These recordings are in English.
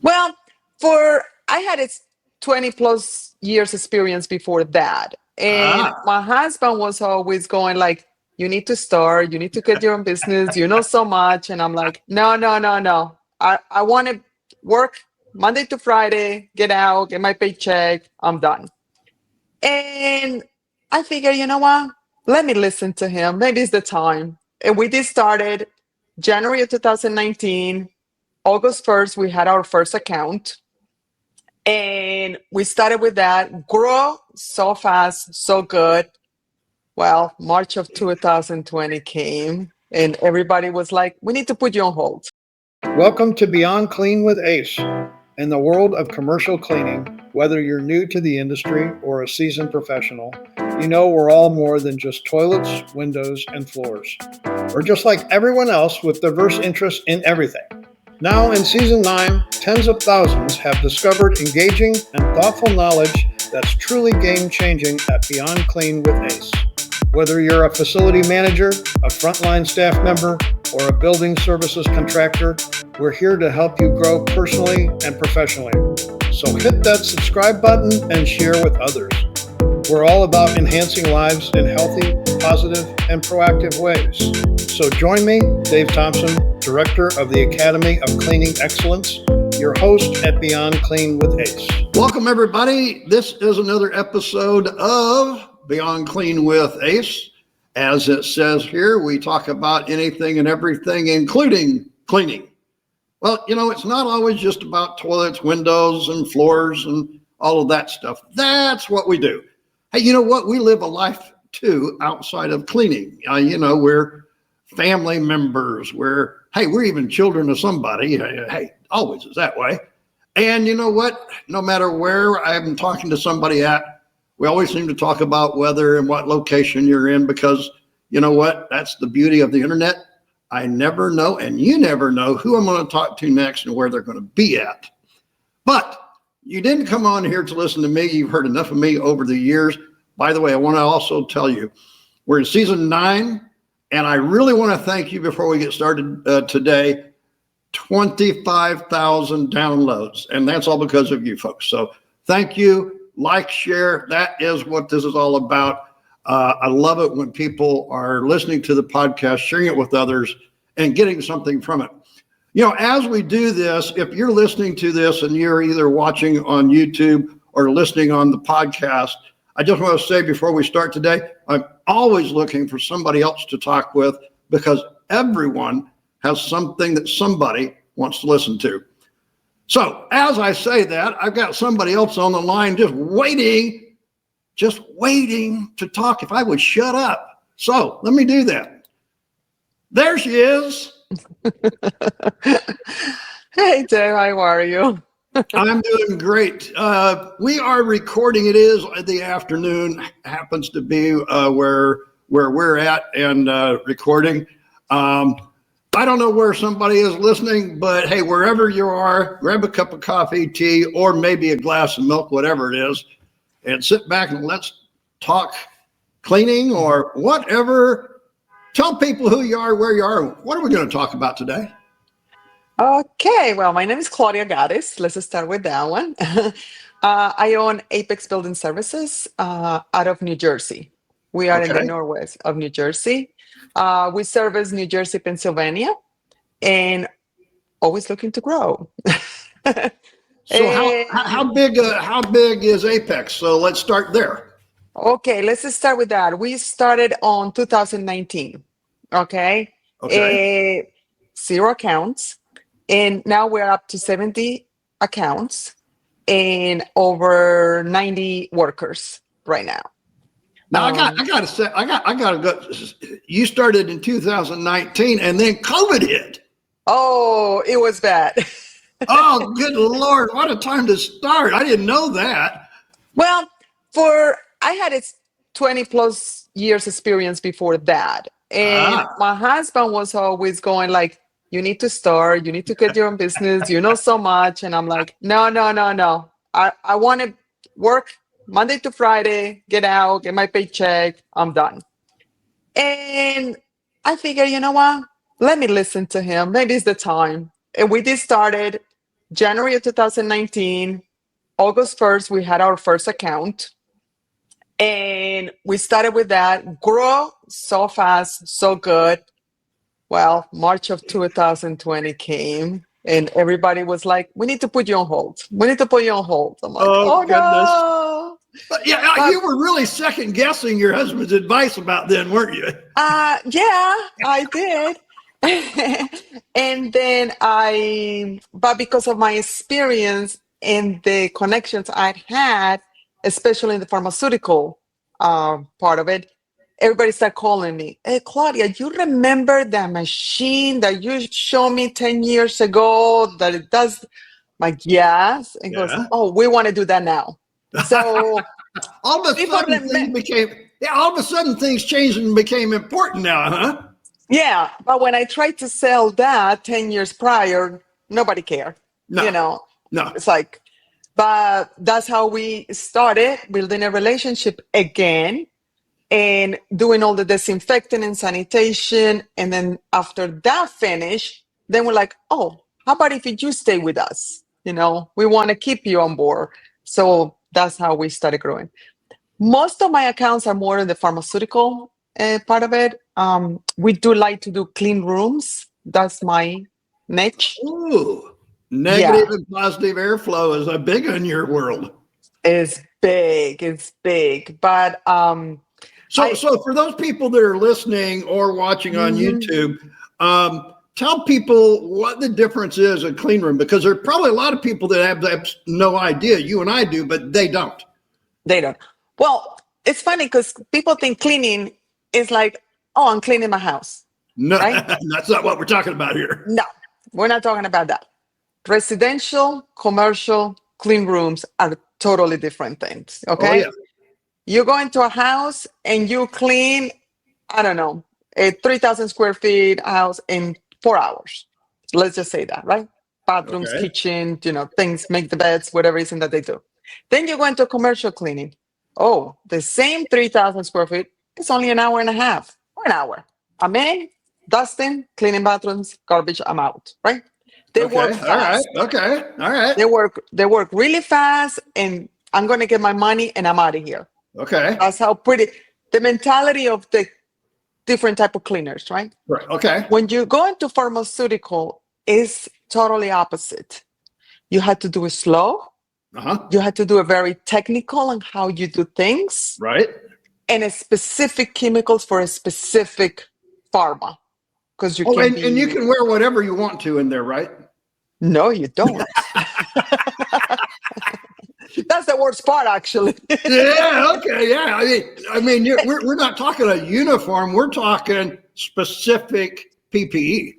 Well, I had 20 plus years experience before that. And Ah, my husband was always going like, you need to start, you need to get your own business, you know so much. And I'm like, no, no, no, no. I want to work Monday to Friday, get out, get my paycheck, I'm done. And I figured, you know what? Let me listen to him. Maybe it's the time. And we did started January of 2019. August 1st, we had our first account. And we started with that, grow so fast, so good. Well, March of 2020 came and everybody was like, we need to put you on hold. Welcome to Beyond Clean with Ace. In the world of commercial cleaning, whether you're new to the industry or a seasoned professional, you know we're all more than just toilets, windows, and floors. We're just like everyone else with diverse interests in everything. Now in Season 9, tens of thousands have discovered engaging and thoughtful knowledge that's truly game-changing at Beyond Clean with Ace. Whether you're a facility manager, a frontline staff member, or a building services contractor, we're here to help you grow personally and professionally. So hit that subscribe button and share with others. We're all about enhancing lives in healthy, positive, and proactive ways. So join me, Dave Thompson, Director of the Academy of Cleaning Excellence, your host at Beyond Clean with Ace. welcome everybody. This is another episode of Beyond Clean with Ace. As it says here, we talk about anything and everything, including cleaning. Well, it's not always just about toilets, windows, and floors and all of that stuff. That's what we do. Hey, you know what? We live a life too outside of cleaning. We're family members. We're even children of somebody. Hey, always is that way. And you know what? No matter where I'm talking to somebody at, we always seem to talk about weather and what location you're in because you know what? That's the beauty of the internet. I never know, and you never know who I'm going to talk to next and where they're going to be at. But you didn't come on here to listen to me. You've heard enough of me over the years. By the way, I want to also tell you, we're in Season 9, and I really want to thank you before we get started today. 25,000 downloads, and that's all because of you folks. So thank you. Like, share. That is what this is all about. I love it when people are listening to the podcast, sharing it with others, and getting something from it. As we do this, if you're listening to this and you're either watching on YouTube or listening on the podcast, I just want to say before we start today, I'm always looking for somebody else to talk with because everyone has something that somebody wants to listen to. So as I say that, I've got somebody else on the line just waiting to talk if I would shut up. So let me do that. There she is. Hey, Dave, how are you? I'm doing great. We are recording. It is the afternoon, happens to be where we're at and recording. I don't know where somebody is listening, but hey, wherever you are, grab a cup of coffee, tea, or maybe a glass of milk, whatever it is, and sit back and let's talk cleaning or whatever. Tell people who you are, where you are. What are we going to talk about today? Okay, well, my name is Claudia Goddiess. Let's start with that one. I own Apex Building Services out of New Jersey. We are in the Okay. northwest of New Jersey. We service New Jersey, Pennsylvania, and always looking to grow. So Eh, how big is Apex? So let's start there. okay, let's start with that. We started on 2019. Okay, Okay. 0 accounts, and now we're up to 70 accounts and over 90 workers right now. Now Um, I got to say I got to go. You started in 2019, and then COVID hit. oh, it was bad. Oh, good Lord! What a time to start. I didn't know that. Well, I had 20 plus years experience before that. And Ah, my husband was always going like, you need to start, you need to get your own business, you know so much. And I'm like, no, no, no, no. I want to work Monday to Friday, get out, get my paycheck, I'm done. And I figured, you know what? Let me listen to him. Maybe it's the time. And we did started January of 2019, August 1st, we had our first account. And we started with that, grow so fast, so good. Well, March of 2020 came and everybody was like, we need to put you on hold. We need to put you on hold. I'm like, Oh, oh goodness. no. But yeah, you were really second guessing your husband's advice about then, weren't you? Yeah, I did. And then but because of my experience and the connections I'd had, especially in the pharmaceutical part of it, everybody started calling me, hey, Claudia, you remember that machine that you showed me 10 years ago that it does? I'm like, yes. And goes, Yeah. oh, we want to do that now. So all of a people sudden all of a sudden things changed and became important now, huh? Yeah, but when I tried to sell that 10 years prior, nobody cared. No. It's like, but that's how we started building a relationship again and doing all the disinfecting and sanitation. And then after that finished, then we're like, oh, how about if you stay with us? We want to keep you on board. So that's how we started growing. Most of my accounts are more in the pharmaceutical part of it. We do like to do clean rooms. That's my niche. Ooh, negative and positive airflow is a big in your world. It's big. But so for those people that are listening or watching on YouTube, tell people what the difference is in clean room, because there are probably a lot of people that have no idea. You and I do, but they don't. They don't. Well, it's funny because people think cleaning is like, oh, I'm cleaning my house. No, right? That's not what we're talking about here. No, we're not talking about that. Residential, commercial, clean rooms are totally different things. Okay. Oh, yeah. You go into a house and you clean, I don't know, a 3,000 square feet house in 4 hours. Let's just say that, right? Bathrooms, Okay. kitchen, things, make the beds, whatever it is that they do. Then you go into commercial cleaning. Oh, the same 3,000 square feet, it's only an hour and a half, or an hour. I'm in, dusting, cleaning bathrooms, garbage, I'm out, right? They work fast. All right. They work really fast, and I'm going to get my money and I'm out of here. Okay. That's how the mentality of the different type of cleaners, right? Right. Okay. When you go into pharmaceutical, it's totally opposite. You had to do it slow. You had to do it very technical on how you do things. Right. And a specific chemicals for a specific pharma. Because you can and you can wear whatever you want to in there, right? No, you don't. That's the worst part, actually. Yeah. Okay. Yeah. I mean, we're not talking a uniform. We're talking specific PPE.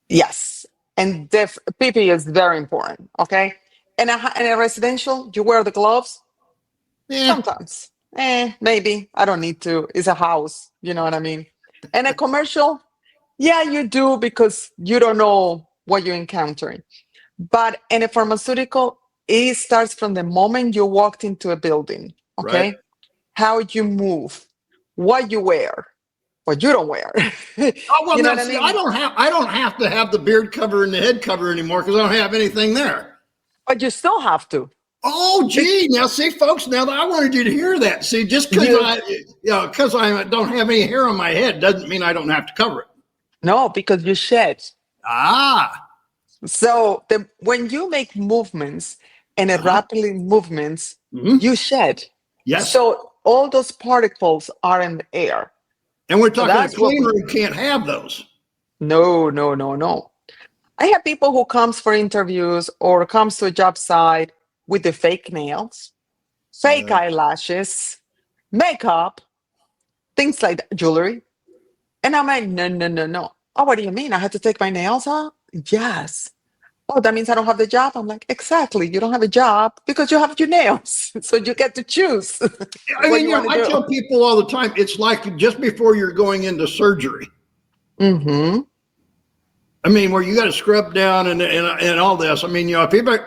Yes, and PPE is very important. Okay, in a residential, you wear the gloves. Sometimes, maybe I don't need to. It's a house, you know what I mean. And a commercial, yeah, you do, because you don't know what you're encountering. But in a pharmaceutical, it starts from the moment you walked into a building, okay? Right. How you move, what you wear, what you don't wear. Oh, well, You know now, what I see, mean? I don't have to have the beard cover and the head cover anymore because I don't have anything there. But you still have to. Oh, gee. Now, see, folks, now I wanted you to hear that. See, just because I don't have any hair on my head doesn't mean I don't have to cover it. No, because you shed. Ah. So when you make movements and rapidly movements, you shed. Yes. So all those particles are in the air. And we're talking a clean room can't have those. No. I have people who comes for interviews or comes to a job site with the fake nails, fake eyelashes, makeup, things like that, jewelry. And I'm like, no. Oh, what do you mean? I had to take my nails off? Yes. Oh, that means I don't have the job? I'm like, exactly. You don't have a job because you have your nails. So you get to choose. I mean, I tell people all the time, it's like just before you're going into surgery. Mm-hmm. I mean, where you got to scrub down and all this. I mean,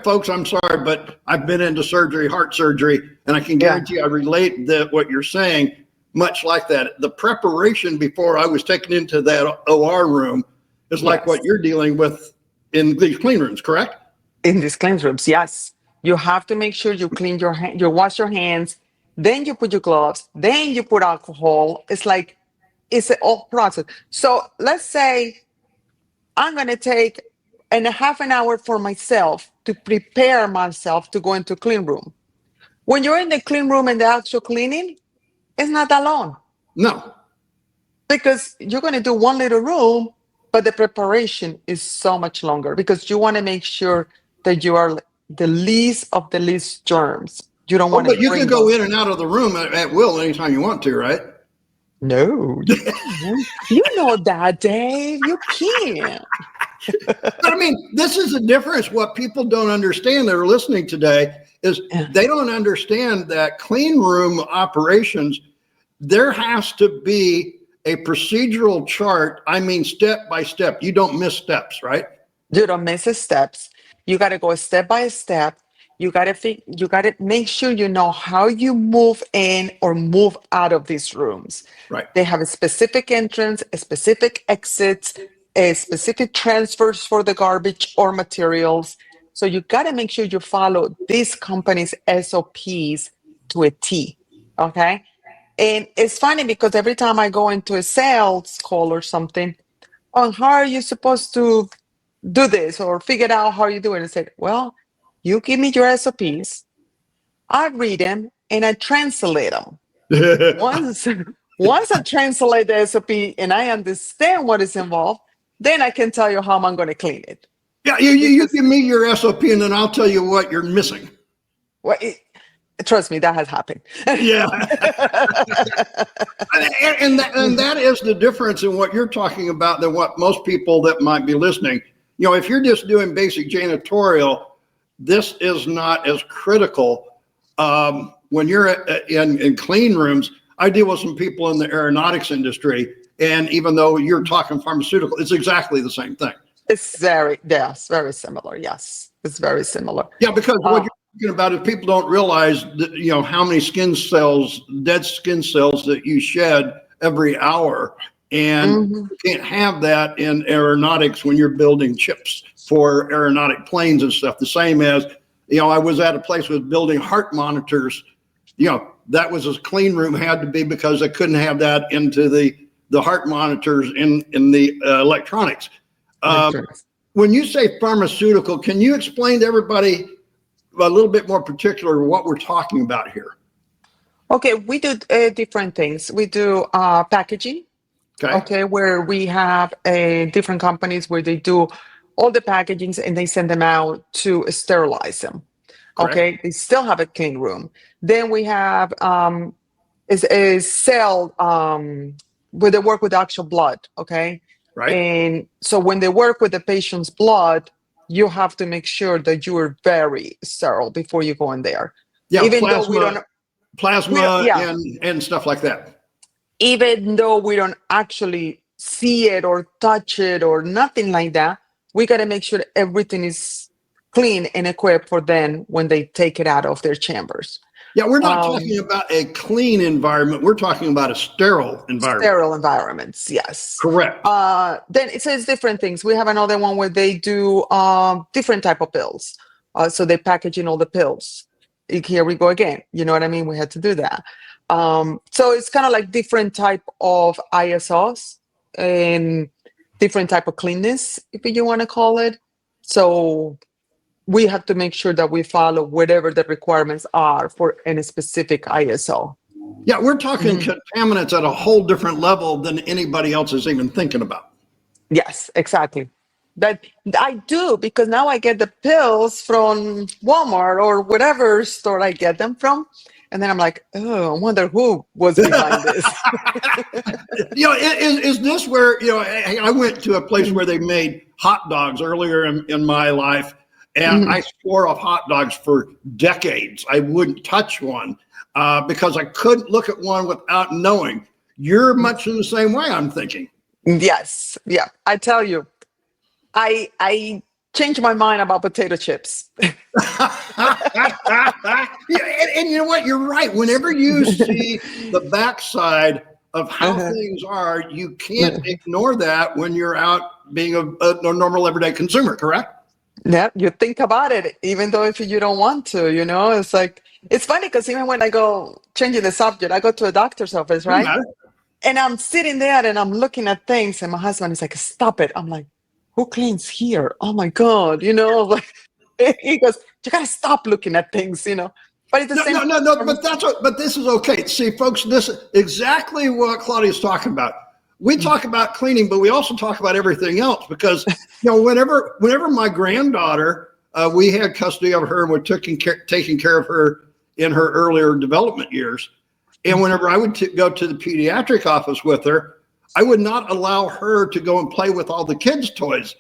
folks, I'm sorry, but I've been into surgery, heart surgery, and I can guarantee I relate what you're saying much like that. The preparation before I was taken into that OR room is like what you're dealing with in these clean rooms, correct? In these clean rooms, yes. You have to make sure you clean your hand, you wash your hands, then you put your gloves, then you put alcohol. It's like it's an all process. So let's say I'm gonna take and a half an hour for myself to prepare myself to go into clean room. When you're in the clean room and the actual cleaning, it's not that long No. because you're gonna do one little room, but the preparation is so much longer because you want to make sure that you are the least of the least germs. You don't Oh, want to but you can bring go those. in and out of the room at will anytime you want to, right? No, you can't. You know that, Dave. You can't. But I mean, this is the difference. What people don't understand that are listening today is Yeah. they don't understand that clean room operations, there has to be a procedural chart. I mean, step by step. You don't miss steps, right? You don't miss the steps. You got to go step by step. You got to make sure you know how you move in or move out of these rooms. Right. They have a specific entrance, a specific exit, a specific transfers for the garbage or materials. So you got to make sure you follow this company's SOPs to a T. Okay. And it's funny because every time I go into a sales call or something, on how are you supposed to do this or figure out how you do it? And said, well, you give me your SOPs, I read them and I translate them. Once, once I translate the SOP and I understand what is involved, then I can tell you how I'm going to clean it. Yeah, you Because, give me your SOP and then I'll tell you what you're missing. well, trust me, that has happened. Yeah. And that is the difference in what you're talking about than what most people that might be listening. You know, if you're just doing basic janitorial, this is not as critical. When you're in clean rooms, I deal with some people in the aeronautics industry, and even though you're talking pharmaceutical, it's exactly the same thing. It's very, yes, very similar. Yes, it's very similar. Yeah, because what you're talking about is people don't realize that, you know, how many skin cells, dead skin cells that you shed every hour. And you can't have that in aeronautics when you're building chips for aeronautic planes and stuff. The same as, you know, I was at a place with building heart monitors. You know, that was as clean room had to be because they couldn't have that into the heart monitors in the electronics. When you say pharmaceutical, can you explain to everybody a little bit more particular what we're talking about here? Okay, we do different things. We do packaging. Okay, where we have different companies where they do all the packagings and they send them out to sterilize them. Correct. Okay, they still have a clean room. Then we have is a cell where they work with actual blood. Okay, Right. and so when they work with the patient's blood, you have to make sure that you are very sterile before you go in there. Yeah, Even plasma, though we don't, and stuff like that. even though we don't actually see it or touch it or nothing like that, we got to make sure everything is clean and equipped for them when they take it out of their chambers. Yeah, we're not talking about a clean environment. We're talking about a sterile environment. Sterile environments, yes. Correct. Then it says different things. We have another one where they do different type of pills. So they package in all the pills. Here we go again. You know what I mean? We had to do that. So it's kind of like different type of ISOs and different type of cleanness, if you want to call it. So we have to make sure that we follow whatever the requirements are for any specific ISO. Yeah, we're talking contaminants at a whole different level than anybody else is even thinking about. Yes, exactly. That I do, because now I get the pills from Walmart or whatever store I get them from. And then I'm like, oh, I wonder who was behind this. You know, is this where, you know, I went to a place where they made hot dogs earlier in my life, and I swore off hot dogs for decades. I wouldn't touch one because I couldn't look at one without knowing. You're much in the same way, I'm thinking. Yes. Yeah. I tell you, I changed my mind about potato chips. And you know what? You're right. Whenever you see the backside of how things are, you can't ignore that when you're out being a normal everyday consumer, correct? Yeah, you think about it, even though if you don't want to, it's like, it's funny because even when I go changing the subject, I go to a doctor's office, Doesn't right? matter. And I'm sitting there and I'm looking at things, and my husband is like, "Stop it." I'm like, "Who cleans here? Oh my God." Like, he goes, "You gotta stop looking at things. But it's the No, same. no, no, no. But this is okay. See, folks, this is exactly what Claudia's talking about. We talk about cleaning, but we also talk about everything else because whenever my granddaughter, we had custody of her and were taking care of her in her earlier development years, and whenever I would go to the pediatric office with her, I would not allow her to go and play with all the kids' toys.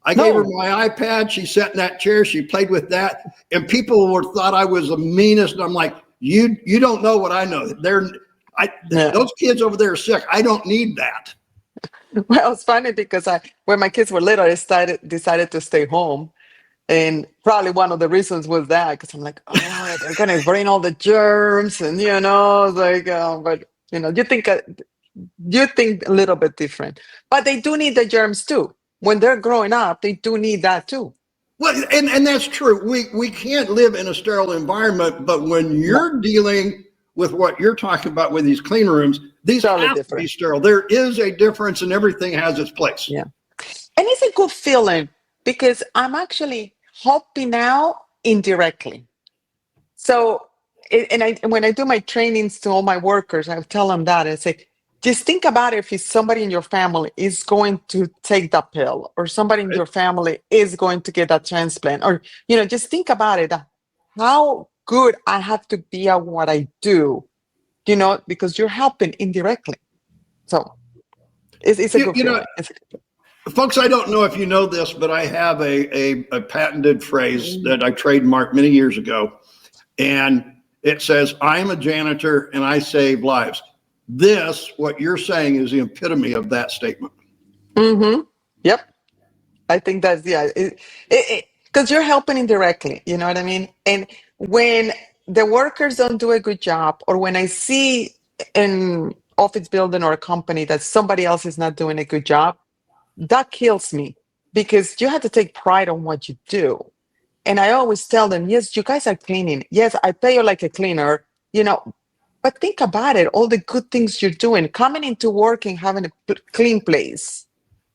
I gave her No. my iPad. She sat in that chair. She played with that, and people thought I was the meanest. And I'm like, you don't know what I know. Yeah. Those kids over there are sick. I don't need that. Well, it's funny because when my kids were little, I decided to stay home. And probably one of the reasons was that, because I'm like, oh, they're gonna bring all the germs, and like, but you think a little bit different, but they do need the germs too. When they're growing up, they do need that too. Well, and that's true. We can't live in a sterile environment, but when No, you're dealing with what you're talking about with these clean rooms, these totally have to be different. sterile. There is a difference, and everything has its place. Yeah, and it's a good feeling because I'm actually helping out indirectly. So, when I do my trainings to all my workers, I tell them that I say, just think about it, if somebody in your family is going to take that pill, or somebody in Right? your family is going to get that transplant, or just think about it, how good I have to be at what I do, because you're helping indirectly. So it's a You, good you know, feeling. Folks, I don't know if you know this, but I have a patented phrase Mm. that I trademarked many years ago, and it says, "I'm a janitor and I save lives." What you're saying, is the epitome of that statement. Mm-hmm. Yep. I think that's, yeah, because you're helping indirectly, you know what I mean? And when the workers don't do a good job, or when I see an office building or a company that somebody else is not doing a good job, that kills me, because you have to take pride on what you do. And I always tell them, yes, you guys are cleaning. Yes, I pay you like a cleaner, but think about it, all the good things you're doing, coming into work and having a clean place.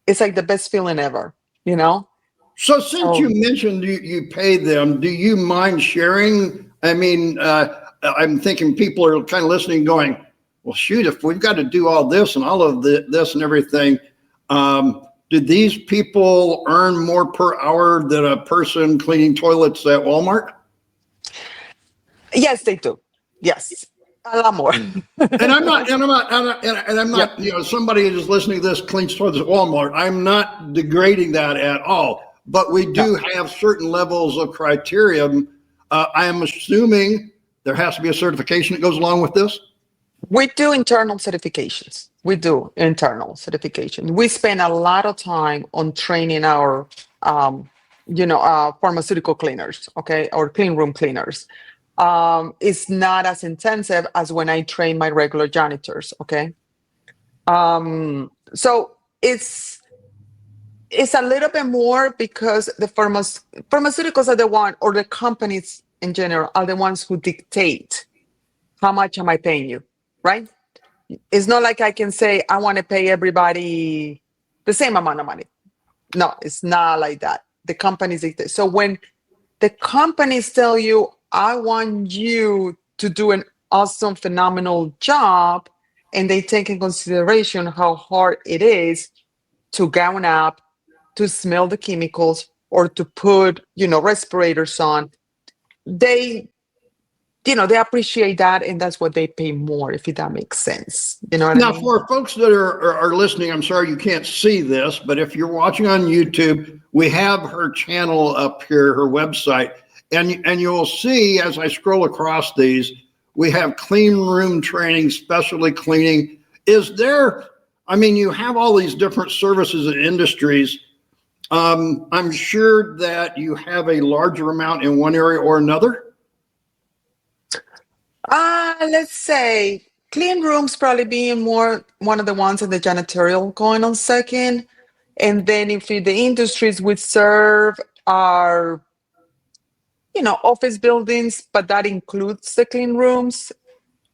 It's like the best feeling ever, you know? So, since you So mentioned you pay them, do you mind sharing? I mean, I'm thinking people are kind of listening, going, "Well, shoot, if we've got to do all this and all of this and everything, do these people earn more per hour than a person cleaning toilets at Walmart?" yes, they do. Yes, a lot more. And I'm not, and I'm not, and I'm Yep. not, somebody who's listening to this cleans toilets at Walmart. I'm not degrading that at all. But we No, do have certain levels of criteria. I am assuming there has to be a certification that goes along with this. we do internal certifications. We do internal certification. We spend a lot of time on training our, pharmaceutical cleaners, okay, or clean room cleaners. It's not as intensive as when I train my regular janitors, okay. So it's a little bit more because the pharmaceuticals are the one, or the companies in general are the ones who dictate how much am I paying you, right? It's not like I can say I want to pay everybody the same amount of money. No, it's not like that. The companies dictate. So when the companies tell you, I want you to do an awesome, phenomenal job, and they take in consideration how hard it is to gown up, to smell the chemicals, or to put, respirators on, they, they appreciate that, and that's what they pay more, if that makes sense. You know what I Now, mean? for folks that are listening, I'm sorry you can't see this, but if you're watching on YouTube, we have her channel up here, her website, and you'll see as I scroll across these, we have clean room training, specialty cleaning. Is there? I mean, you have all these different services and industries. I'm sure that you have a larger amount in one area or another. Let's say clean rooms probably being more one of the ones, in the janitorial going on second. And then if the industries we serve, are, office buildings, but that includes the clean rooms.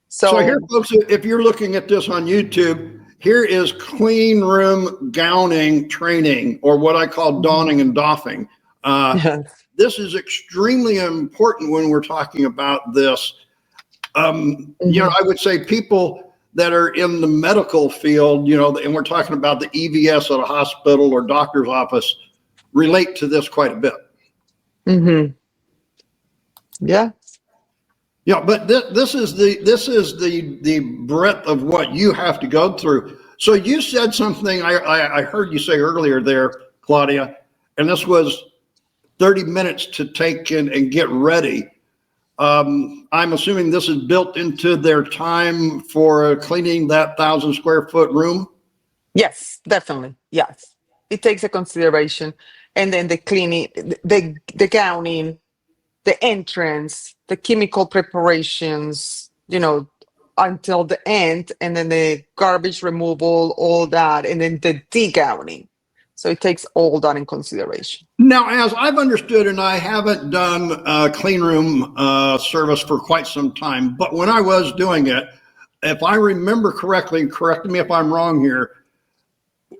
So here, So, folks, if you're looking at this on YouTube, here is clean room gowning training, or what I call donning and doffing. yes. This is extremely important when we're talking about this. I would say people that are in the medical field, and we're talking about the EVS at a hospital or doctor's office, relate to this quite a bit. Mm-hmm. Yeah. Yeah, but this is the breadth of what you have to go through. So you said something I heard you say earlier there, Claudia, and this was 30 minutes to take and get ready. I'm assuming this is built into their time for cleaning that 1,000 square foot room. Yes, definitely. Yes. It takes a consideration. And then the cleaning, the gowning, the entrance, the chemical preparations, until the end, and then the garbage removal, all that, and then the degowning. So it takes all that in consideration. Now, as I've understood, and I haven't done clean room service for quite some time, but when I was doing it, if I remember correctly, correct me if I'm wrong here,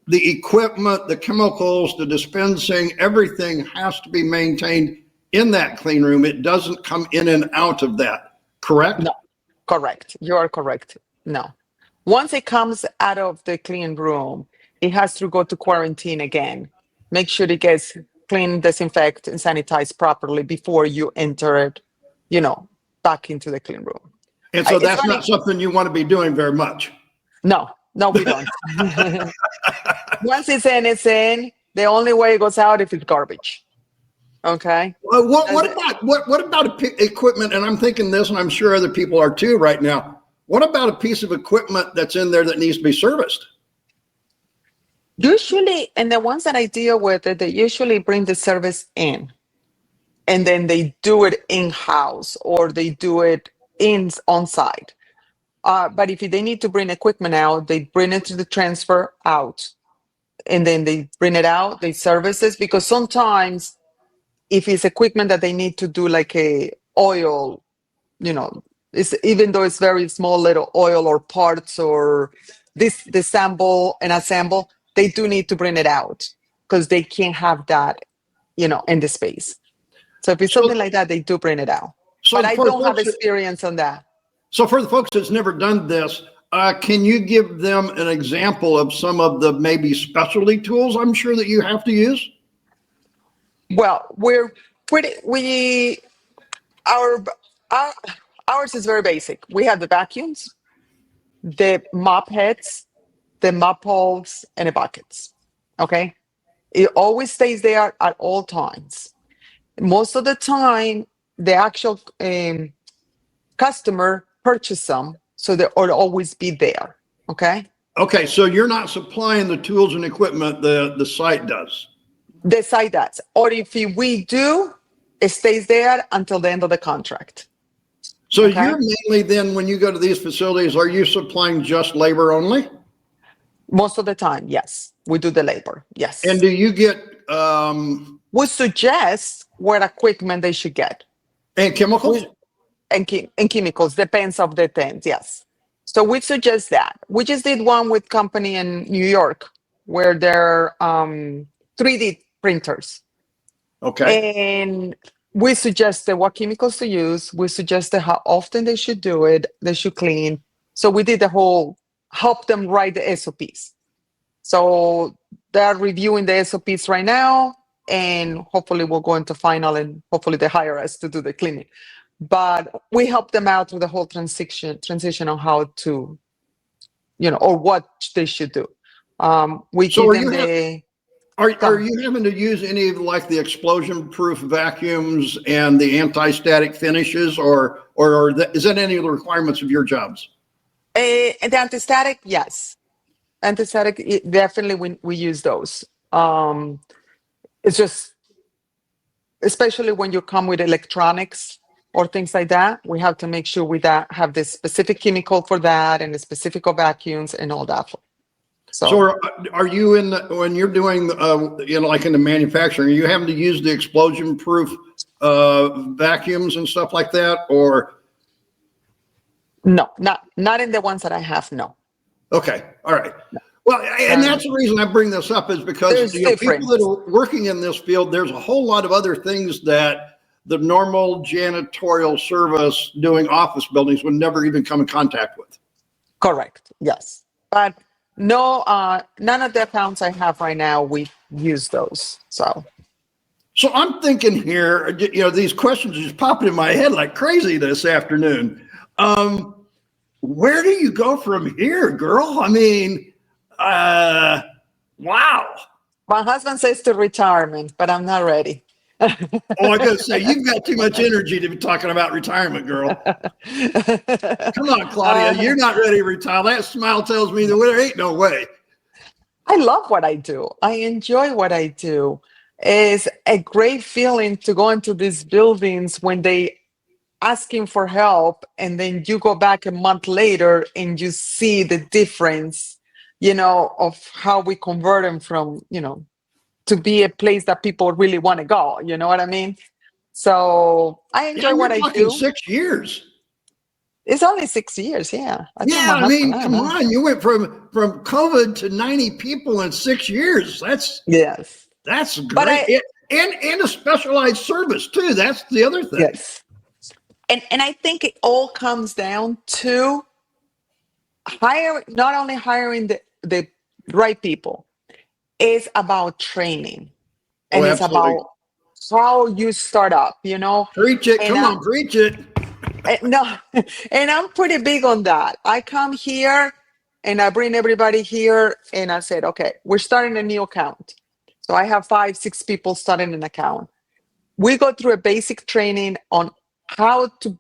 the equipment, the chemicals, the dispensing, everything has to be maintained in that clean room. It doesn't come in and out of that, correct? No, correct. You are correct. No. Once it comes out of the clean room, it has to go to quarantine again. Make sure it gets cleaned, disinfect, and sanitized properly before you enter it, back into the clean room. And so It's that's funny. not something you want to be doing very much. No, we don't. Once it's in, it's in. The only way it goes out if it's garbage. Okay. What about equipment? And I'm thinking this, and I'm sure other people are too right now. What about a piece of equipment that's in there that needs to be serviced? Usually, and the ones that I deal with, they usually bring the service in, and then they do it in-house or they do it on site. But if they need to bring equipment out, they bring it to the transfer out, and then they bring it out, they service it, because sometimes if it's equipment that they need to do like a oil, it's, even though it's very small little oil or parts or this disassemble and assemble, they do need to bring it out because they can't have that, in the space. So if it's something like that, they do bring it out. But I don't have experience on that. So for the folks that's never done this, can you give them an example of some of the maybe specialty tools I'm sure that you have to use? Well, ours is very basic. We have the vacuums, the mop heads, the mop holes, and the buckets. Okay. It always stays there at all times. Most of the time, the actual customer purchase them, so they will always be there. Okay. Okay, so you're not supplying the tools and equipment, the site does. The site does. Or if we do, it stays there until the end of the contract. So you're mainly then, when you go to these facilities, are you supplying just labor only? Most of the time, yes. We do the labor, yes. And do you get we suggest what equipment they should get. And chemicals? And chemicals, depends of the tent, yes. So we suggest that. We just did one with company in New York where they're 3D printers. Okay. And we suggested what chemicals to use. We suggested how often they should do it. They should clean. So we did the whole, help them write the SOPs. So they're reviewing the SOPs right now, and hopefully we'll go into final, and hopefully they hire us to do the cleaning. But we help them out through the whole transition on how to, or what they should do. We So give them the. Are you having to use any of like the explosion-proof vacuums and the anti-static finishes, or is that any of the requirements of your jobs? The anti-static, yes. Anti-static, definitely we use those. It's just, especially when you come with electronics or things like that, we have to make sure we have this specific chemical for that and the specific vacuums and all that. So are you when you're doing, like in the manufacturing, are you having to use the explosion proof vacuums and stuff like that, or? No, not in the ones that I have. No. Okay. All right. Well, and that's the reason I bring this up is because people that are working in this field, there's a whole lot of other things that the normal janitorial service doing office buildings would never even come in contact with. Correct. Yes. But no, none of the accounts I have right now, we use those. So I'm thinking here, these questions are just popping in my head like crazy this afternoon. Where do you go from here, girl? I mean, wow. My husband says to retirement, but I'm not ready. I gotta say, you've got too much energy to be talking about retirement, girl. Come on, Claudia, you're not ready to retire. That smile tells me that there ain't no way. I love what I do. I enjoy what I do. It's a great feeling to go into these buildings when they asking for help, and then you go back a month later and you see the difference, of how we convert them from, to be a place that people really want to go. You know what I mean? So I enjoy what I do. 6 years. It's only 6 years. Yeah. I mean, come on. You went from COVID to 90 people in 6 years. That's great. And a specialized service too. That's the other thing. Yes. And I think it all comes down to not only hiring the right people, it's about training. And it's about how you start up, Preach it. Come on, preach it. No, and I'm pretty big on that. I come here and I bring everybody here and I said, okay, we're starting a new account. So I have 5-6 people starting an account. We go through a basic training on how to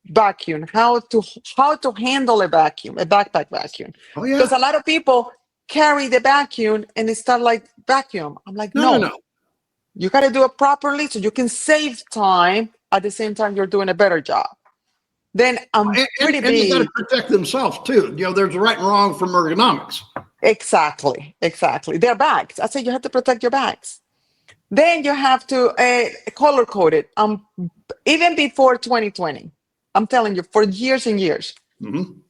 vacuum, how to handle a vacuum, a backpack vacuum. Oh, yeah. Because a lot of people carry the vacuum and they start like vacuum. I'm like, no. You got to do it properly so you can save time at the same time you're doing a better job. Then I'm pretty big. And you got to protect themselves too. There's right and wrong from ergonomics. Exactly. They're bags. I say you have to protect your bags. Then you have to color code it. Even before 2020, I'm telling you, for years and years,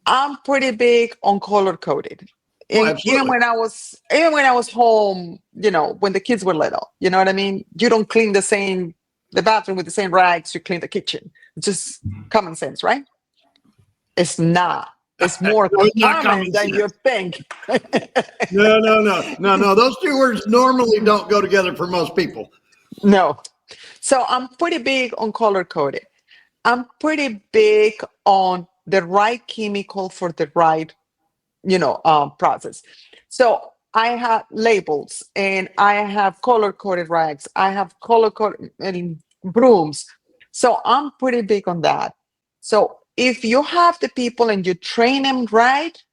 I'm pretty big on color coded. Even when I was home, when the kids were little, you know what I mean? You don't clean the bathroom with the same rags you clean the kitchen. It's just common sense, right? It's not. It's more common than you think. No. Those two words normally don't go together for most people. No. So I'm pretty big on color coded. I'm pretty big on the right chemical for the right, process. So I have labels and I have color coded rags. I have color coded brooms. So I'm pretty big on that. So if you have the people and you train them right,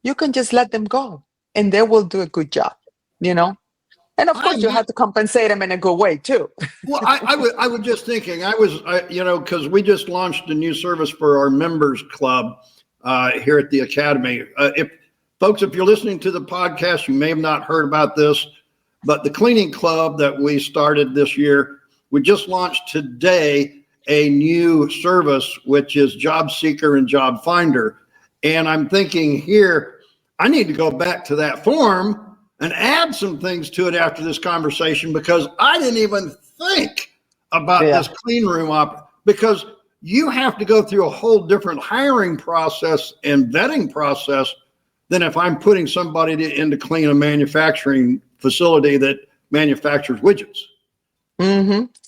you can just let them go and they will do a good job, And of course, you have to compensate them in a good way too. Well, I was just thinking, because we just launched a new service for our members club here at the Academy. If you're listening to the podcast, you may have not heard about this, but the cleaning club that we started this year, we just launched today a new service, which is Job Seeker and Job Finder. And I'm thinking here, I need to go back to that form and add some things to it after this conversation, because I didn't even think about this clean room because you have to go through a whole different hiring process and vetting process than if I'm putting somebody in to clean a manufacturing facility that manufactures widgets.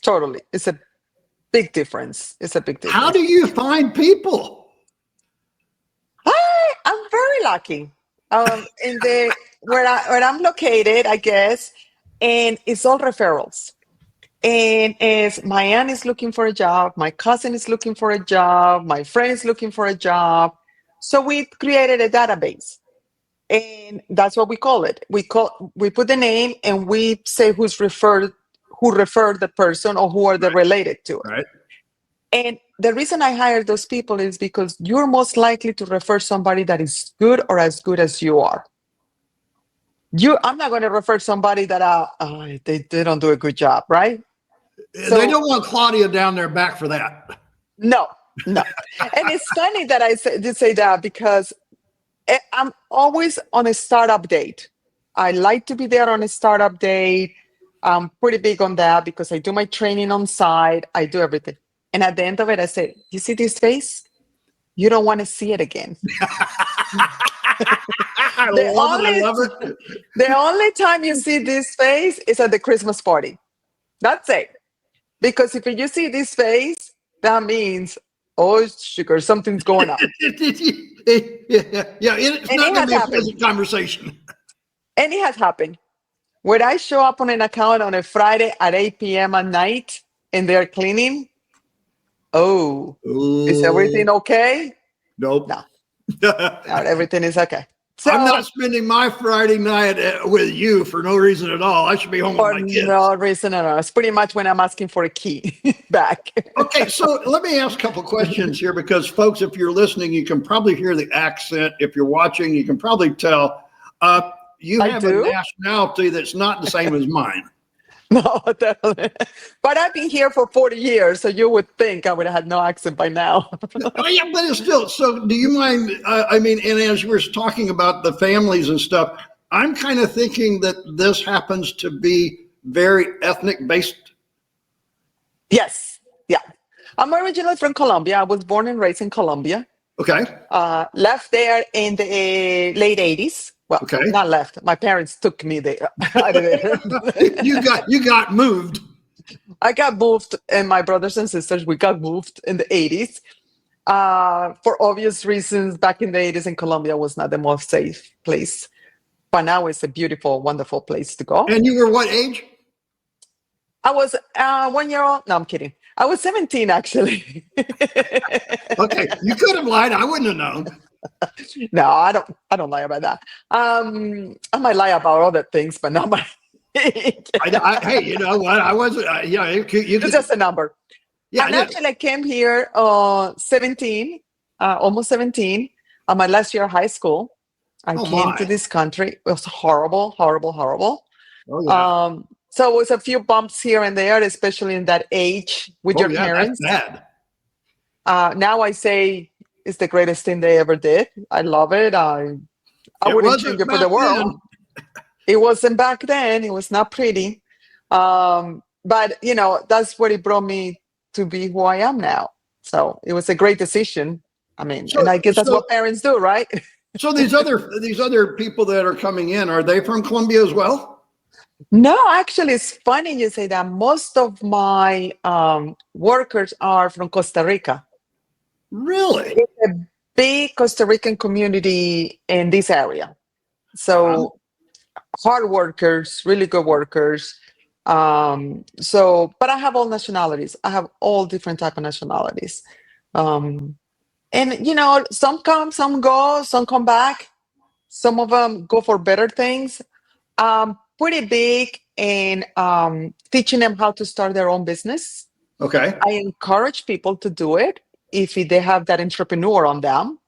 Totally. It's a big difference. How do you find people? I'm very lucky. Where I'm located, I guess, and it's all referrals. And if my aunt is looking for a job, my cousin is looking for a job, my friend is looking for a job. So we created a database. And that's what we call it. We put the name and we say who referred the person or who are they related to. Right. And the reason I hire those people is because you're most likely to refer somebody that is good or as good as you are. I'm not going to refer somebody that they don't do a good job, right? So, they don't want Claudia down their back for that. No. And it's funny that I did say that because I'm always on a startup date. I like to be there on a startup date. I'm pretty big on that because I do my training on site. I do everything. And at the end of it, I say, you see this face? You don't want to see it again. I love it. The only time you see this face is at the Christmas party. That's it. Because if you see this face, that means, oh, sugar, something's going on. It's not going to be a pleasant conversation. And it has happened. When I show up on an account on a Friday at 8 p.m. at night and they're cleaning, is everything okay? Nope. No. Not everything is okay. So, I'm not spending my Friday night with you for no reason at all. I should be home with my kids. For no reason at all. It's pretty much when I'm asking for a key back. Okay, so let me ask a couple questions here because, folks, if you're listening, you can probably hear the accent. If you're watching, you can probably tell. You have a nationality that's not the same as mine. No, definitely. But I've been here for 40 years, so you would think I would have had no accent by now. Oh, yeah, but it's still. So do you mind, and as we're talking about the families and stuff, I'm kind of thinking that this happens to be very ethnic based. Yes. Yeah. I'm originally from Colombia. I was born and raised in Colombia. Okay. Left there in the late 80s. Well, okay. Not left. My parents took me there. Out of there. You got moved. I got moved, and my brothers and sisters, we got moved in the 80s. For obvious reasons, back in the 80s in Colombia was not the most safe place. But now it's a beautiful, wonderful place to go. And you were what age? I was 1 year old. No, I'm kidding. I was 17, actually. Okay, you could have lied. I wouldn't have known. No, I don't lie about that. I might lie about other things, but not my age. Hey, you know what? I wasn't. It's just a number. Yeah, and actually, I came here 17, almost 17, on my last year of high school. I came to this country. It was horrible, horrible, horrible. Oh, yeah. So it was a few bumps here and there, especially in that age with your parents. That's bad. Now I say it's the greatest thing they ever did. I love it. I wouldn't change it for the world. It wasn't back then. It was not pretty. But, that's what it brought me to be who I am now. So it was a great decision. I mean, and I guess that's what parents do, right? So these other people that are coming in, are they from Colombia as well? No, actually, it's funny you say that. Most of my workers are from Costa Rica. Really? It's a big Costa Rican community in this area. So hard workers, really good workers. But I have all nationalities. I have all different type of nationalities. And, some come, some go, some come back. Some of them go for better things. Pretty big in teaching them how to start their own business. Okay. I encourage people to do it if they have that entrepreneur on them.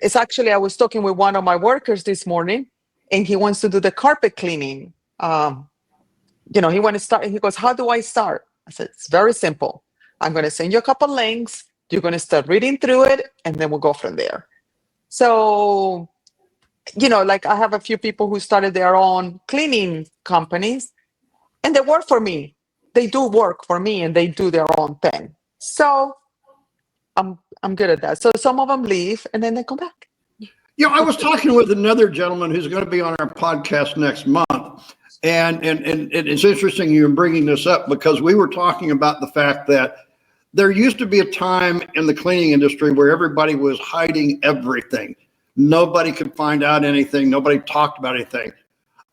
It's actually, I was talking with one of my workers this morning, and he wants to do the carpet cleaning. He want to start, and he goes, how do I start? I said, it's very simple. I'm going to send you a couple links. You're going to start reading through it, and then we'll go from there. So, I have a few people who started their own cleaning companies, and they work for me. They do work for me, and they do their own thing. So I'm good at that. So some of them leave, and then they come back. I was talking with another gentleman who's going to be on our podcast next month, and it's interesting you're bringing this up because we were talking about the fact that there used to be a time in the cleaning industry where everybody was hiding everything. Nobody could find out anything. Nobody talked about anything.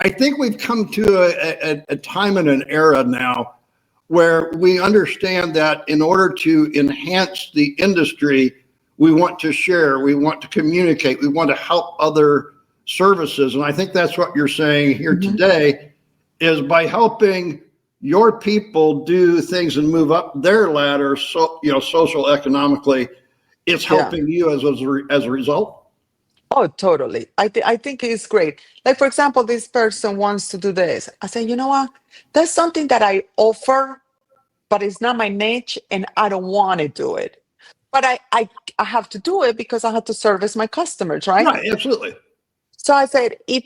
I think we've come to a time and an era now where we understand that in order to enhance the industry, we want to share, we want to communicate, we want to help other services. And I think that's what you're saying here today is by helping your people do things and move up their ladder, social economically, it's helping you as a result. Oh, totally. I think it's great. Like, for example, this person wants to do this. I say, you know what? That's something that I offer, but it's not my niche, and I don't want to do it. But I have to do it because I have to service my customers, right? Right, absolutely. So I said, if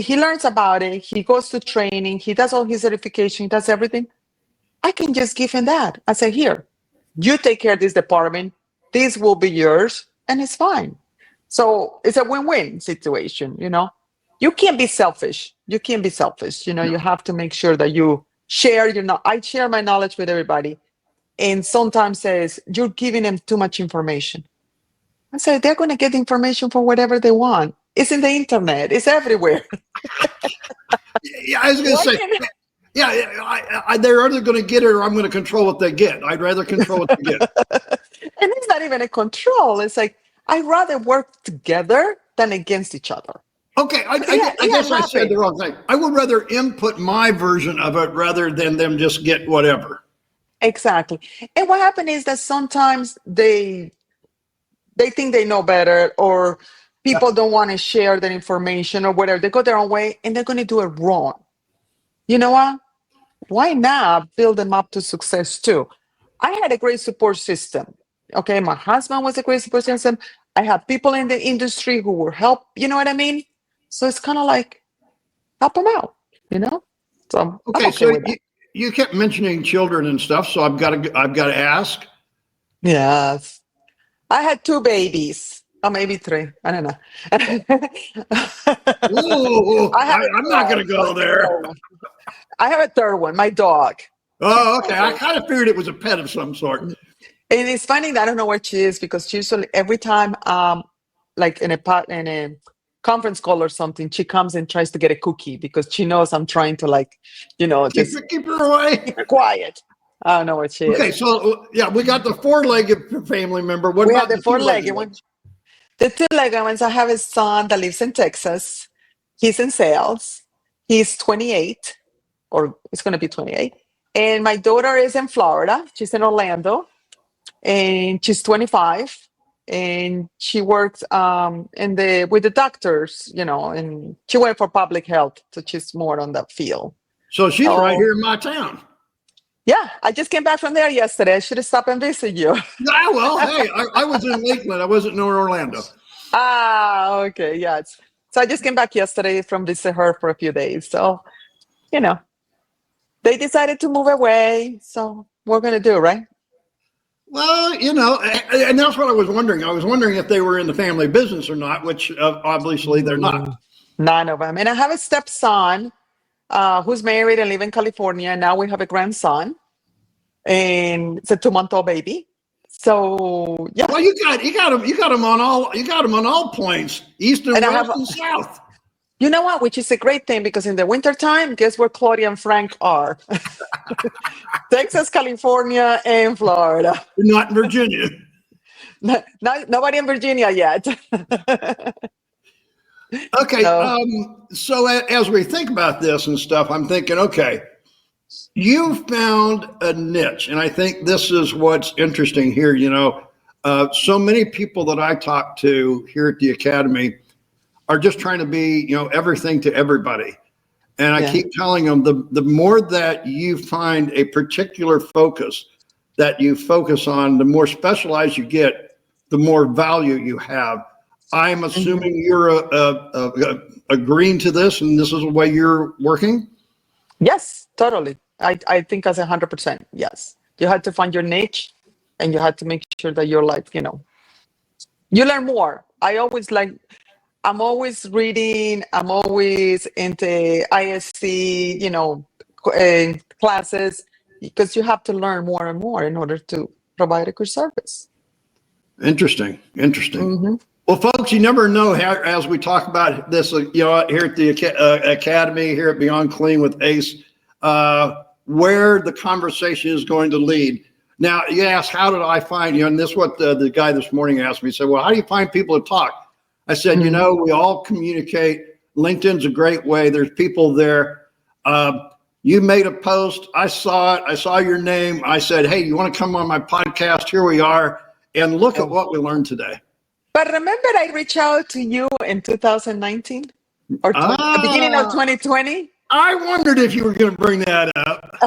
he learns about it, he goes to training, he does all his certification, he does everything, I can just give him that. I say, here, you take care of this department, this will be yours, and it's fine. So it's a win-win situation, you know. You can't be selfish. You can't be selfish. You know, you have to make sure that you share your know. I share my knowledge with everybody. And sometimes says, you're giving them too much information. I say, they're going to get information for whatever they want. It's in the internet. It's everywhere. Yeah, I was going to say, yeah, they're either going to get it or I'm going to control what they get. I'd rather control what they get. And it's not even a control. It's like, I'd rather work together than against each other. Okay, I guess I said the wrong thing. I would rather input my version of it rather than them just get whatever. Exactly. And what happened is that sometimes they think they know better, or people don't want to share their information or whatever. They go their own way and they're going to do it wrong. You know what? Why not build them up to success too? I had a great support system. Okay, my husband was a great support system. I had people in the industry who were help. You know what I mean? So it's kind of like help them out. You know. So I'm okay so with that. you kept mentioning children and stuff, so I've got to ask. Yes, I had 2 babies. Or maybe 3. I don't know. Ooh, I'm not going to go there. I have a 3rd one, my dog. Oh, okay. I kind of figured it was a pet of some sort. And it's funny that I don't know where she is, because usually every time, like in a conference call or something, she comes and tries to get a cookie because she knows I'm trying to, like, you know, just keep her away. Keep her quiet. I don't know where she is. Okay, so yeah, we got the 4-legged family member. What We about have the 4-legged one. The 2-legged ones. I have a son that lives in Texas. He's in sales. He's 28, or it's going to be 28. And my daughter is in Florida. She's in Orlando, and she's 25. And she works with the doctors, you know, and she went for public health, so she's more on that field. So she's right here in my town. Yeah, I just came back from there yesterday. I should have stopped and visit you. Yeah, well, hey, I was in Lakeland. I wasn't in Orlando. Ah, okay, yeah. So I just came back yesterday from visit her for a few days. So, you know, they decided to move away. So we're going to do, right? Well, you know, and that's what I was wondering. I was wondering if they were in the family business or not, which obviously they're not. None of them. And I have a stepson who's married and live in California. Now we have a grandson, and it's a 2-month-old baby. So yeah. Well, you got them on all points, east and west and south. You know what? Which is a great thing, because in the wintertime, guess where Claudia and Frank are? Texas, California, and Florida. Not in Virginia. Nobody in Virginia yet. Okay. So as we think about this and stuff, I'm thinking, okay, you found a niche. And I think this is what's interesting here. You know, so many people that I talk to here at the Academy are just trying to be, you know, everything to everybody. And I keep telling them, the more that you find a particular focus that you focus on, the more specialized you get, the more value you have. I'm assuming you're agreeing to this, and this is the way you're working? Yes, totally. I think as 100%. Yes. You had to find your niche, and you had to make sure that you're like, you know, you learn more. I'm always reading. I'm always into ISC, you know, classes, because you have to learn more and more in order to provide a good service. Interesting. Well, folks, you never know how, as we talk about this, you know, here at the Academy, here at Beyond Clean with ACE, where the conversation is going to lead. Now, you ask, how did I find you? And this is what the guy this morning asked me. He said, well, how do you find people to talk? I said, you know, we all communicate. LinkedIn's a great way. There's people there. You made a post. I saw it. I saw your name. I said, hey, you want to come on my podcast? Here we are. And look at what we learned today. But remember, I reached out to you in 2019 or beginning of Ah, 2020 I wondered if you were going to bring that up.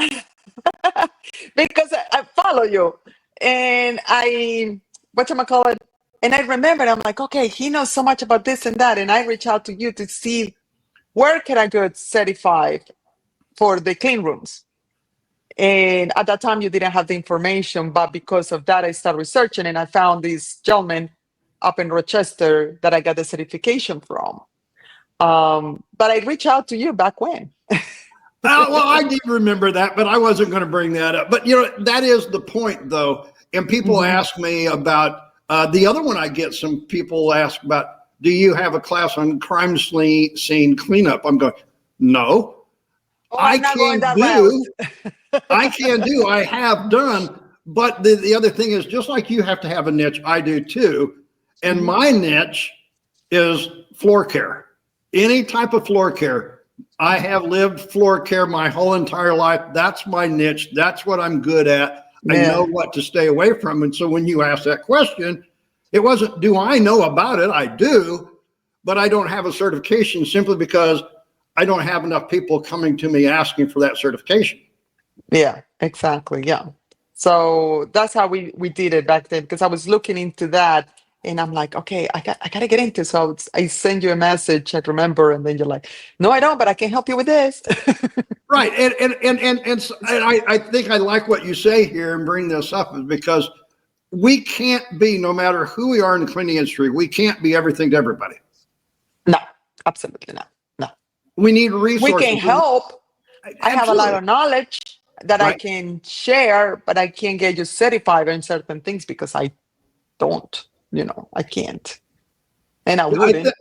because I follow you, and I whatchamacallit, and I remember I'm like, okay, he knows so much about this and that, and I reach out to you to see where can I get certified for the clean rooms. And at that time, you didn't have the information, but because of that, I started researching, and I found this gentleman up in Rochester that I got the certification from. But I reached out to you back when. Well, I did remember that, but I wasn't going to bring that up. But that is the point, though. And people Mhm. ask me about the other one. I get some people ask about, do you have a class on crime scene cleanup? I'm going, no, Oh, I I'm not going can that route. do. I can do. I have done. But the other thing is, just like you have to have a niche, I do too. And Mhm. my niche is floor care. Any type of floor care. I have lived floor care my whole entire life. That's my niche. That's what I'm good at. I know Yeah. what to stay away from. And so when you ask that question, it wasn't, do I know about it? I do, but I don't have a certification simply because I don't have enough people coming to me asking for that certification. Yeah, exactly. Yeah. So that's how we did it back then because I was looking into that and I'm like, okay, I gotta get into. So I send you a message, I remember, and then you're like, no, I don't, but I can help you with this. Right. And I think I like what you say here and bring this up is because we can't be, no matter who we are in the cleaning industry, we can't be everything to everybody. No, absolutely not. No. We need We can resources. help. I have a lot Absolutely. of knowledge that I Right. can share, but I can't get you certified in certain things because I don't, I can't. And I I, th- wouldn't.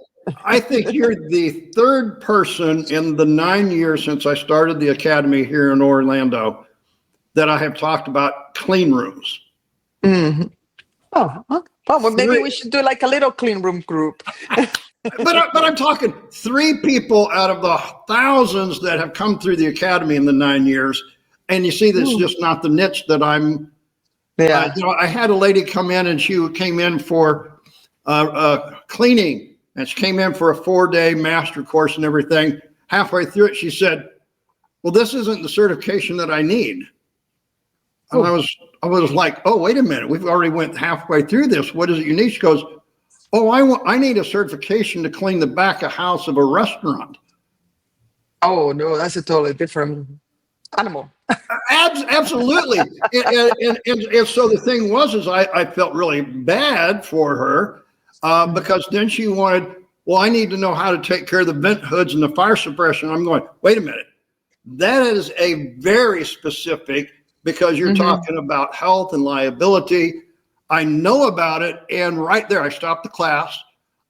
I think you're the third person in the 9 years since I started the academy here in Orlando that I have talked about clean rooms. Mhm. Oh, well, maybe we Three, should do like a little clean room group. but I'm talking three people out of the thousands that have come through the academy in the 9 years, and you see that's Mm. just not the niche that I'm. Yeah. I had a lady come in and she came in for cleaning, and she came in for a 4-day master course and everything. Halfway through it, she said, "Well, this isn't the certification that I need." And Oh, I was like, "Oh, wait a minute, we've already went halfway through this. What is it you need?" She goes, "Oh, I need a certification to clean the back of house of a restaurant." oh no, that's a totally different animal. Absolutely. And so the thing was, is I felt really bad for her because then she wanted, well, I need to know how to take care of the vent hoods and the fire suppression. I'm going, wait a minute. That is a very specific, because you're Hmm. talking about health and liability. I know about it. And right there, I stopped the class.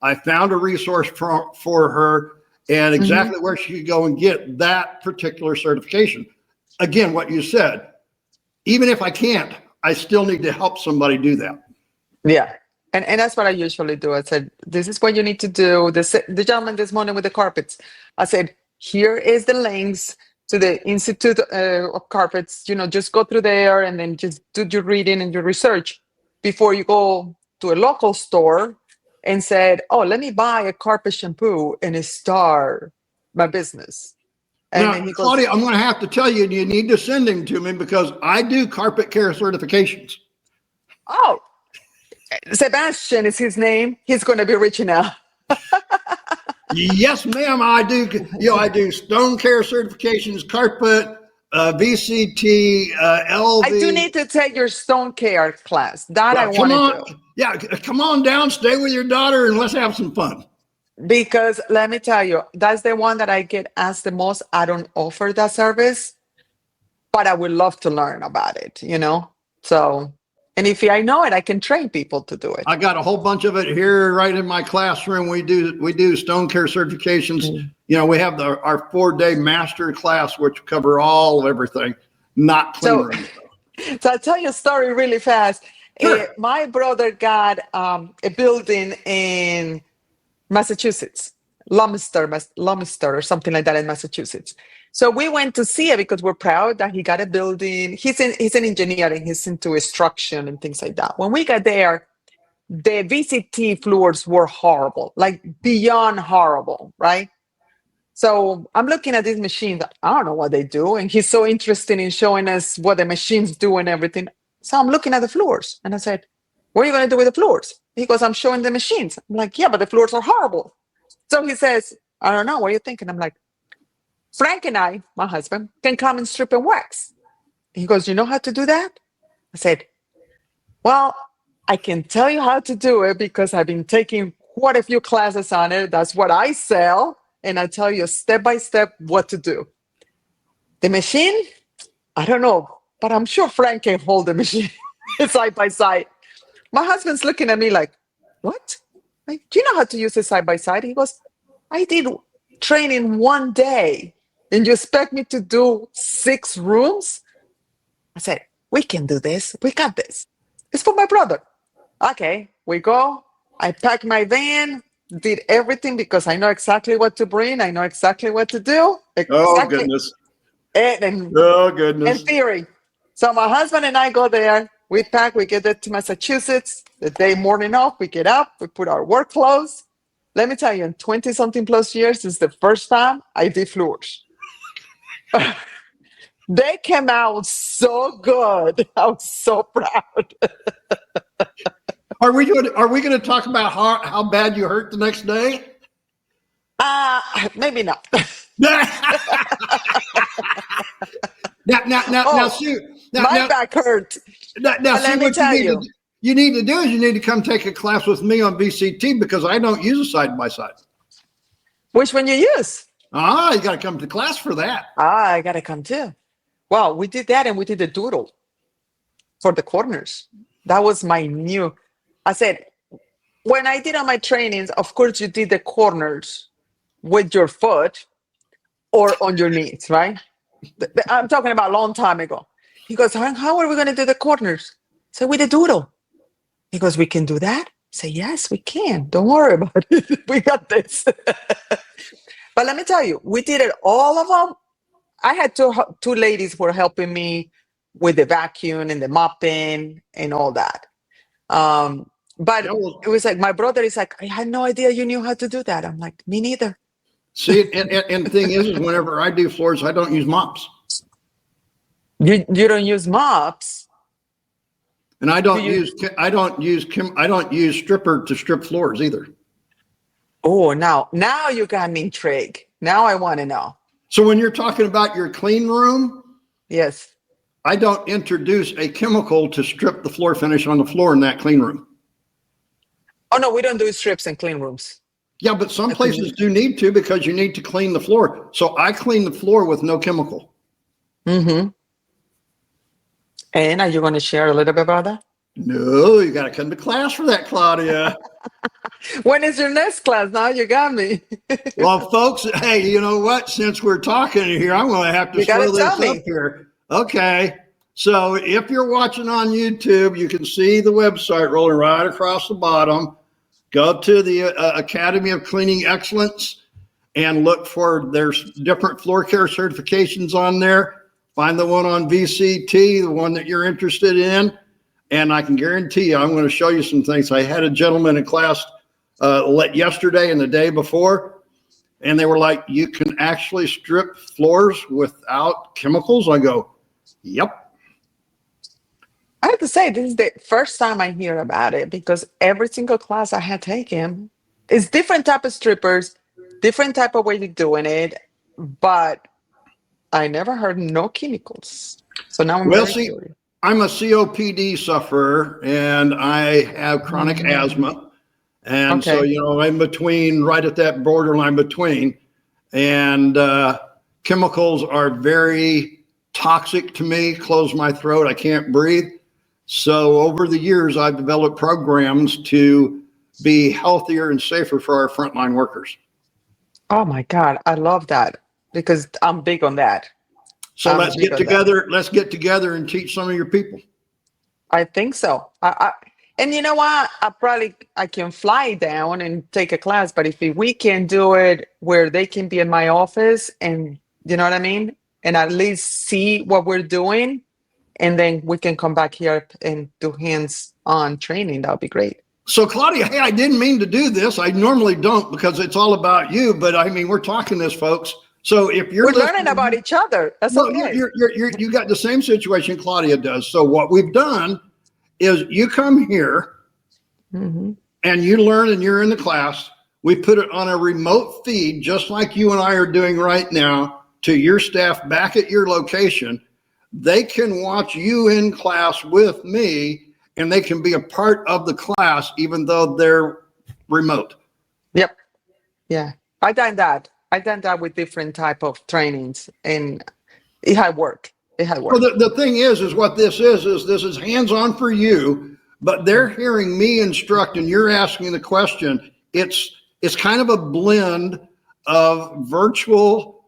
I found a resource for her and Hmm. exactly where she could go and get that particular certification. Again, what you said, even if I can't, I still need to help somebody do that. Yeah. And that's what I usually do. I said, this is what you need to do. The gentleman this morning with the carpets, I said, here is the links to the Institute of Carpets. Just go through there and then just do your reading and your research before you go to a local store and said, oh, let me buy a carpet shampoo and start my business. And Now, then he goes, Claudia, I'm going to have to tell you, you need to send him to me because I do carpet care certifications. oh, Sebastian is his name. He's going to be reaching out. Yes, ma'am, I do. I do stone care certifications, carpet, VCT, I do LV. need to take your stone care class. That I Well, come wanted on, to. yeah, come on down, stay with your daughter, and let's have some fun. Because let me tell you, that's the one that I get asked the most. I don't offer that service, but I would love to learn about it. So, and if I know it, I can train people to do it. I got a whole bunch of it here right in my classroom. We do stone care certifications. Mm. We have our 4-day master class, which cover all of everything, not clean So, rooms. so I'll tell you a story really fast. Sure. My brother got a building in Massachusetts, Lumster or something like that in Massachusetts. So we went to see it because we're proud that he got a building. He's an engineer and he's into construction and things like that. When we got there, the VCT floors were horrible, like beyond horrible, right? So I'm looking at these machines. I don't know what they do. And he's so interested in showing us what the machines do and everything. So I'm looking at the floors and I said, what are you going to do with the floors? He goes, I'm showing the machines. I'm like, yeah, but the floors are horrible. So he says, I don't know. What are you thinking? I'm like, Frank and I, my husband, can come and strip and wax. He goes, you know how to do that? I said, well, I can tell you how to do it because I've been taking quite a few classes on it. That's what I sell. And I tell you step by step what to do. The machine, I don't know, but I'm sure Frank can hold the machine side by side. My husband's looking at me like, what? Like, do you know how to use it side by side? He goes, I did training one day and you expect me to do 6 rooms? I said, we can do this. We got this. It's for my brother. Okay, we go. I packed my van, did everything because I know exactly what to bring. I know exactly what to do. Oh, Exactly. goodness. And Oh, goodness. in theory. So my husband and I go there. We pack. We get there to Massachusetts. The day morning off, we get up. We put our work clothes. Let me tell you, in 20-something plus years, this is the first time I did floors. They came out so good. I was so proud. Are we going to talk about how bad you hurt the next day? Maybe not. Now, Sue. My back hurt. Now, let me tell you. You need to do is you need to come take a class with me on VCT because I don't use a side by side. Which one you use? You got to come to class for that. I got to come too. Well, we did that and we did the doodle for the corners. That was my new. I said, when I did on my trainings, of course, you did the corners with your foot or on your knees, right? I'm talking about a long time ago. He goes, how are we going to do the corners? So with the doodle. He goes, we can do that? I say, yes, we can. Don't worry about it. We got this. But let me tell you, we did it, all of them. I had two ladies who were helping me with the vacuum and the mopping and all that. But it was like, my brother is like, I had no idea you knew how to do that. I'm like, me neither. See, and the thing is whenever I do floors, I don't use mops. You don't use mops? And I don't use stripper to strip floors either. Oh, now you got me intrigued. Now I want to know. So when you're talking about your clean room, yes, I don't introduce a chemical to strip the floor finish on the floor in that clean room. Oh no, we don't do strips in clean rooms. Yeah, but some places do need to because you need to clean the floor. So I clean the floor with no chemical. Mm-hmm. And are you going to share a little bit about that? No, you got to come to class for that, Claudia. When is your next class? Now you got me. Well, folks, hey, you know what? Since we're talking here, I'm going to have to throw this up here. Okay. So if you're watching on YouTube, you can see the website rolling right across the bottom. Go to the Academy of Cleaning Excellence and look for, there's different floor care certifications on there. Find the one on VCT, the one that you're interested in. And I can guarantee you, I'm going to show you some things. I had a gentleman in class yesterday and the day before, and they were like, you can actually strip floors without chemicals? I go, yep. I have to say, this is the first time I hear about it because every single class I had taken is different type of strippers, different type of way of doing it, but I never heard no chemicals. So now I'm very curious. I'm a COPD sufferer and I have chronic asthma. And so, I'm between, right at that borderline between. And chemicals are very toxic to me, close my throat, I can't breathe. So over the years, I've developed programs to be healthier and safer for our frontline workers. Oh my God, I love that because I'm big on that. So let's get together and teach some of your people. I think so. And you know what? I can fly down and take a class, but if we can do it where they can be in my office and you know what I mean? And at least see what we're doing, and then we can come back here and do hands-on training, that would be great. So Claudia, hey, I didn't mean to do this. I normally don't because it's all about you, but I mean, we're talking this, folks. So if you're We're learning about each other. That's well, okay. you got the same situation Claudia does. So what we've done is you come here Mm-hmm. and you learn and you're in the class. We put it on a remote feed, just like you and I are doing right now, to your staff back at your location. They can watch you in class with me, and they can be a part of the class, even though they're remote. Yep. Yeah. I done that. I done that with different type of trainings, and it had worked. It had Well, worked. the thing is what this is this is hands-on for you, but they're hearing me instruct and you're asking the question. It's kind of a blend of virtual,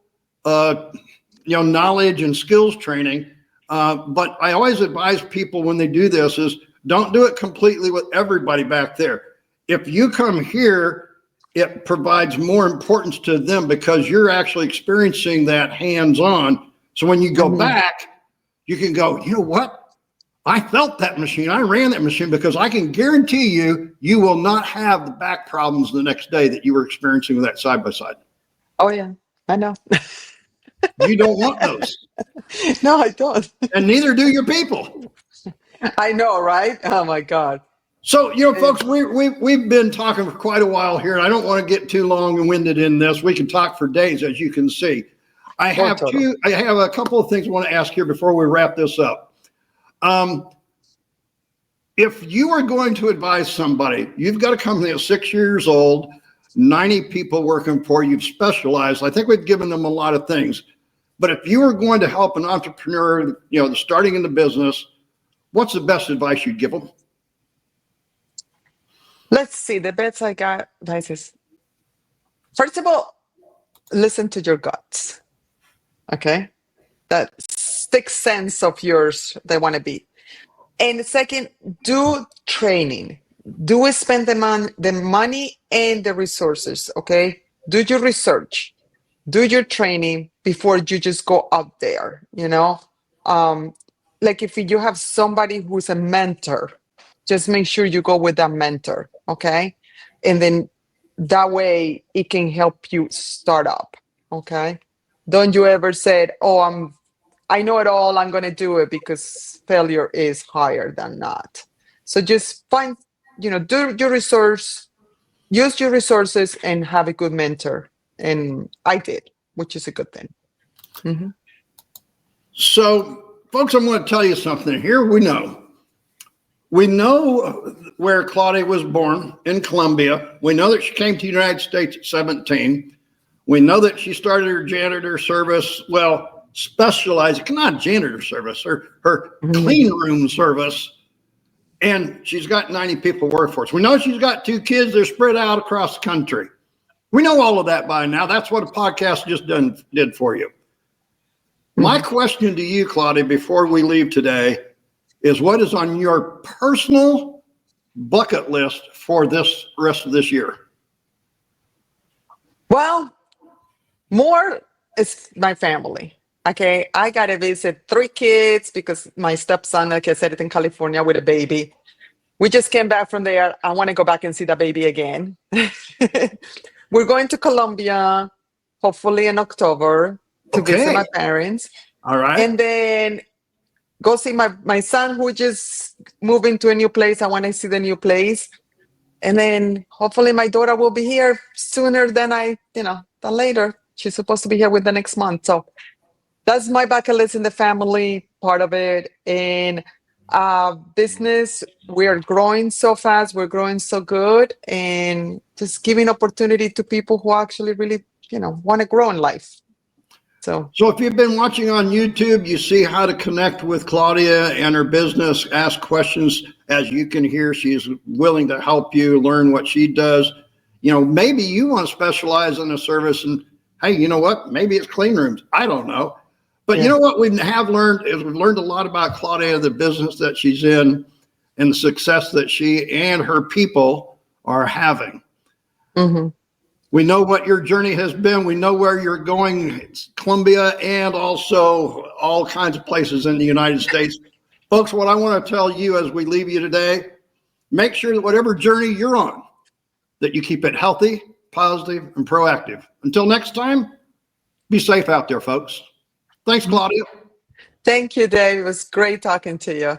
knowledge and skills training. But I always advise people when they do this is don't do it completely with everybody back there. If you come here, it provides more importance to them because you're actually experiencing that hands-on. So when you go back, you can go, you know what? I felt that machine. I ran that machine because I can guarantee you, you will not have the back problems the next day that you were experiencing with that side by side. Oh yeah, I know. You don't want those. No, I don't. And neither do your people. I know, right? Oh my God. So, folks, we've been talking for quite a while here, and I don't want to get too long and winded in this. We can talk for days, as you can see. I have a couple of things I want to ask here before we wrap this up. If you are going to advise somebody, you've got a company that's 6 years old, 90 people working for you, you've specialized. I think we've given them a lot of things. But if you are going to help an entrepreneur, starting in the business, what's the best advice you'd give them? Let's see. The best I got advice is, first of all, listen to your guts. Okay, that sixth sense of yours they want to be. And second, do training. Do spend the money and the resources. Okay, do your research, do your training before you just go out there. Like if you have somebody who's a mentor, just make sure you go with that mentor. Okay, and then that way it can help you start up. Okay, don't you ever say, "Oh, I know it all, I'm going to do it," because failure is higher than not. So just find, do your resource, use your resources and have a good mentor. And I did, which is a good thing. Mm-hmm. So, folks, I'm going to tell you something here. We know where Claudia was born, in Colombia. We know that she came to the United States at 17. We know that she started her janitor service, specialized, not janitor service, her clean room service. And she's got 90 people work for us. We know she's got 2 kids. They're spread out across the country. We know all of that by now. That's what a podcast just did for you. My question to you, Claudia, before we leave today is what is on your personal bucket list for this rest of this year? Well, more is my family. Okay, I got to visit 3 kids because my stepson, like I said, is in California with a baby. We just came back from there. I want to go back and see the baby again. We're going to Colombia, hopefully in October, to visit my parents. All right. And then go see my son who just moved into a new place. I want to see the new place. And then hopefully my daughter will be here sooner than than later. She's supposed to be here within the next month. So that's my bucket list in the family part of it. In business, we are growing so fast. We're growing so good. And just giving opportunity to people who actually really, want to grow in life. So if you've been watching on YouTube, you see how to connect with Claudia and her business, ask questions. As you can hear, she's willing to help you learn what she does. Maybe you want to specialize in a service and, hey, you know what? Maybe it's clean rooms. I don't know. But you know what we have learned is we've learned a lot about Claudia, the business that she's in, and the success that she and her people are having. Mm-hmm. We know what your journey has been. We know where you're going, it's Colombia, and also all kinds of places in the United States. Folks, what I want to tell you as we leave you today, make sure that whatever journey you're on, that you keep it healthy, positive, and proactive. Until next time, be safe out there, folks. Thanks, Claudia. Thank you, Dave. It was great talking to you.